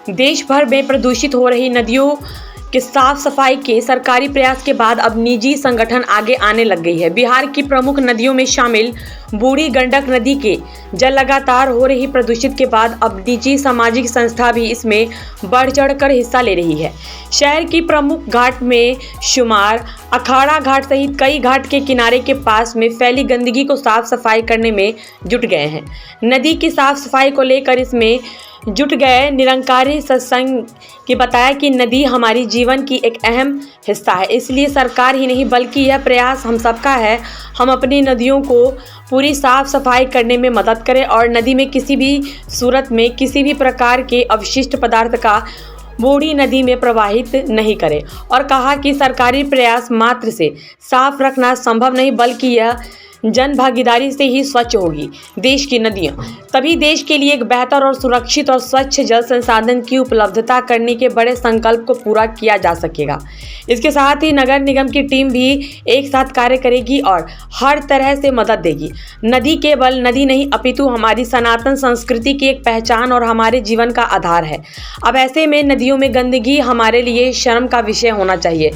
देश भर में प्रदूषित हो रही नदियों के साफ सफाई के सरकारी प्रयास के बाद अब निजी संगठन आगे आने लग गई है। बिहार की प्रमुख नदियों में शामिल बूढ़ी गंडक नदी के जल लगातार हो रही प्रदूषित के बाद अब निजी सामाजिक संस्था भी इसमें बढ़ चढ़कर हिस्सा ले रही है। शहर की प्रमुख घाट में शुमार अखाड़ा घाट सहित कई घाट के किनारे के पास में फैली गंदगी को साफ सफाई करने में जुट गए हैं। नदी की साफ सफाई को लेकर इसमें जुट गए निरंकारी सत्संग के बताया कि नदी हमारी जीवन की एक अहम हिस्सा है, इसलिए सरकार ही नहीं बल्कि यह प्रयास हम सबका है। हम अपनी नदियों को पूरी साफ सफाई करने में मदद करें और नदी में किसी भी सूरत में किसी भी प्रकार के अवशिष्ट पदार्थ का बूढ़ी नदी में प्रवाहित नहीं करें और कहा कि सरकारी प्रयास मात्र से साफ रखना संभव नहीं बल्कि यह जन भागीदारी से ही स्वच्छ होगी देश की नदियां। तभी देश के लिए एक बेहतर और सुरक्षित और स्वच्छ जल संसाधन की उपलब्धता करने के बड़े संकल्प को पूरा किया जा सकेगा। इसके साथ ही नगर निगम की टीम भी एक साथ कार्य करेगी और हर तरह से मदद देगी। नदी केवल नदी नहीं अपितु हमारी सनातन संस्कृति की एक पहचान और हमारे जीवन का आधार है। अब ऐसे में नदियों में गंदगी हमारे लिए शर्म का विषय होना चाहिए।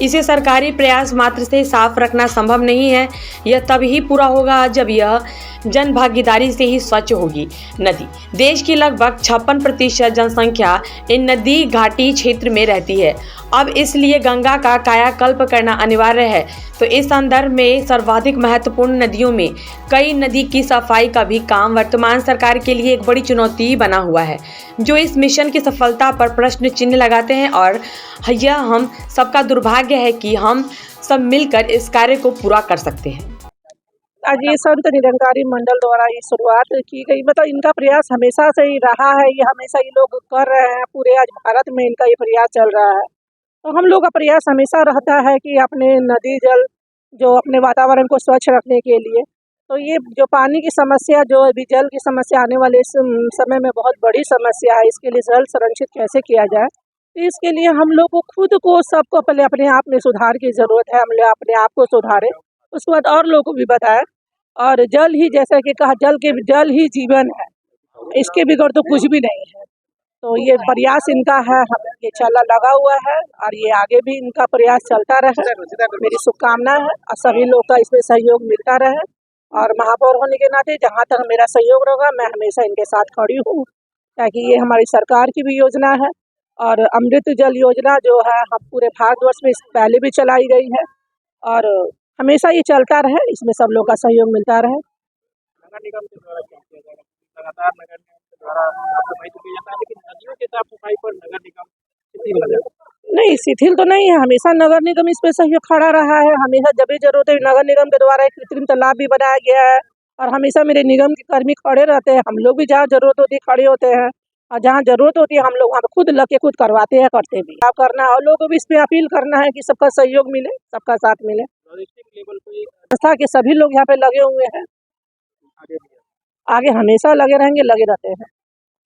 इसे सरकारी प्रयास मात्र से साफ रखना संभव नहीं है। यह तभी पूरा होगा जब यह जन भागीदारी से ही स्वच्छ होगी नदी। देश की लगभग 56% जनसंख्या इन नदी घाटी क्षेत्र में रहती है। अब इसलिए गंगा का कायाकल्प करना अनिवार्य है। तो इस संदर्भ में सर्वाधिक महत्वपूर्ण नदियों में कई नदी की सफाई का भी काम वर्तमान सरकार के लिए एक बड़ी चुनौती बना हुआ है, जो इस मिशन की सफलता पर प्रश्न चिन्ह लगाते हैं। और यह हम सबका दुर्भाग्य है कि हम सब मिलकर इस कार्य को पूरा कर सकते हैं। आज ये संत निरंकारी मंडल द्वारा ये शुरुआत की गई, मतलब इनका प्रयास हमेशा से ही रहा है। ये हमेशा ये लोग कर रहे हैं, पूरे आज भारत में इनका ये प्रयास चल रहा है। तो हम लोग का प्रयास हमेशा रहता है कि अपने नदी जल जो अपने वातावरण को स्वच्छ रखने के लिए, तो ये जो पानी की समस्या जो अभी जल की समस्या आने वाले इस समय में बहुत बड़ी समस्या है, इसके लिए जल संरक्षित कैसे किया जाए, तो इसके लिए हम लोग को खुद को सबको पहले अपने आप में सुधार की ज़रूरत है। हम लोग अपने आप को सुधारें, उसके बाद और लोगों को भी बताएं। और जल ही, जैसा कि कहा, जल ही जीवन है, इसके बगैर तो कुछ भी नहीं है। तो ये प्रयास इनका है, ये चला लगा हुआ है और ये आगे भी इनका प्रयास चलता रहे। मेरी शुभकामना है और सभी लोग का इसमें सहयोग मिलता रहे। और महापौर होने के नाते जहाँ तक मेरा सहयोग होगा, मैं हमेशा इनके साथ खड़ी हूँ, ताकि ये हमारी सरकार की भी योजना है। और अमृत जल योजना जो है हम पूरे भारतवर्ष में पहले भी चलाई गई है और हमेशा ये चलता रहे, इसमें सब लोग का सहयोग मिलता रहे। नगर निगम के द्वारा क्या किया जाएगा? लगातार नगर निगम के द्वारा साफ सफाई तो की जाता है, लेकिन नदियों के साफ सफाई पर नगर निगम शिथिल हो जाता है। नहीं, शिथिल तो नहीं है, हमेशा नगर निगम इस पे सहयोग खड़ा रहा है। हमेशा जब भी जरूरत है, नगर निगम के द्वारा एक कृत्रिम तालाब भी बनाया गया है और हमेशा मेरे निगम के कर्मी खड़े रहते हैं। हम लोग भी जहाँ जरूरत होती है खड़े होते हैं और जहाँ जरूरत होती है हम लोग वहाँ खुद लग के खुद करवाते हैं, करते भी। क्या करना है और लोगों को भी इस पे अपील करना है कि सबका सहयोग मिले, सबका साथ मिले। डिस्ट्रिक्ट लेवल पे संस्था के सभी लोग यहाँ पे लगे हुए हैं, आगे हमेशा लगे रहेंगे, लगे रहते हैं।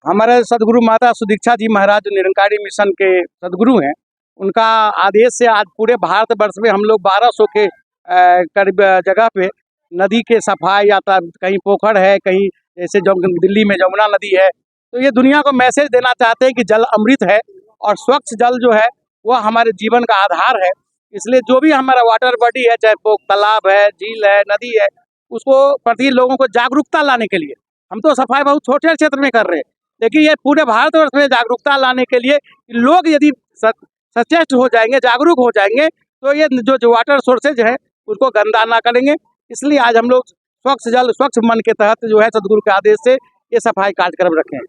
हमारे सदगुरु माता सुदीक्षा जी महाराज निरंकारी मिशन के सदगुरु हैं। उनका आदेश से आज पूरे भारतवर्ष में हम लोग 1200 के करीब जगह पे नदी के सफाई, या कहीं पोखर है, कहीं जैसे दिल्ली में जमुना नदी है, तो ये दुनिया को मैसेज देना चाहते हैं कि जल अमृत है और स्वच्छ जल जो है वो हमारे जीवन का आधार है। इसलिए जो भी हमारा वाटर बॉडी है, चाहे वो तालाब है, झील है, नदी है, उसको प्रति लोगों को जागरूकता लाने के लिए, हम तो सफाई बहुत छोटे क्षेत्र में कर रहे हैं, लेकिन ये पूरे भारतवर्ष में जागरूकता लाने के लिए लोग यदि सचेत हो जाएंगे, जागरूक हो जाएंगे, तो ये जो वाटर सोर्सेज है उसको गंदा ना करेंगे। इसलिए आज हम लोग स्वच्छ जल स्वच्छ मन के तहत जो है सदगुरु के आदेश से ये सफाई कार्यक्रम रखे हैं।